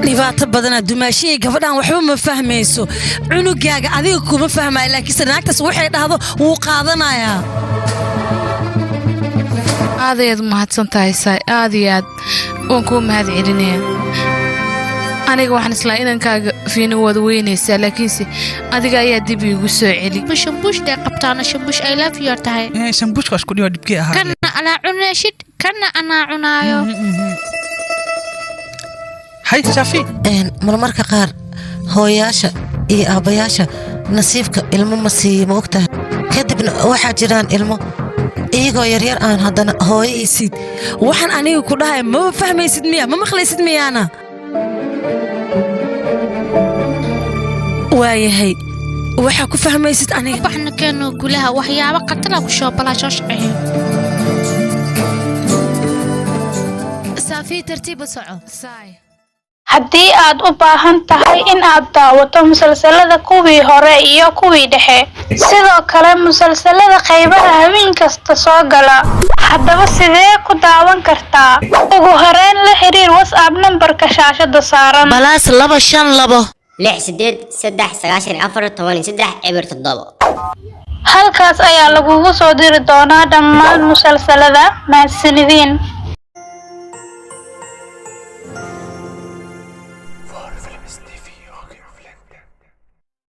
dhibaato badan dumaashii gabadhan waxba ma fahmayso cunugaaga adiga kuma fahmay laakiin sanaagtaas waxay dhahdo wuu qaadanayaa aad mahadsan tahay saay aad iyo aad waan ku mahad celinaya aniga waxaan islaa inankaaga fiina wada weynaysaa laakiinse adiga ayaa dib iigu soo celi shambuush day qabtaana shambuush ay love you tahay shambuushka isku dhigo dibkii ahaa kana ana cunayshid kana ana cunaayo hay shafi marmarka qaar hooyaasha iyo aabayaasha nasiibka ilmo ma siiyo ma ogtahay kadibna waxaa jiraan ilmo iyagoo yaryar aan haddana hooyaysid waxaan aniga ku dhahay ma fahmaysid miya ma maqlaysid miyaana waayahay waxa ku fahmaysid aniga waxna keeno gulaha waxyaabo qatala ku soo balaashosh ah safi tartiib soco saay haddii aad u baahan tahay in aad daawato musalsalada kuwii hore iyo kuwii dhexe sidoo kale musalsalada qaybaha habeen kasta soo gala haddaba sidee ku daawan kartaa ugu horreyn la xiriir WhatsApp numberka shaashada saaran balaas 252 68994 halkaas ayaa lagugu soo diri doonaa dhammaan musalsalada mahadsanidin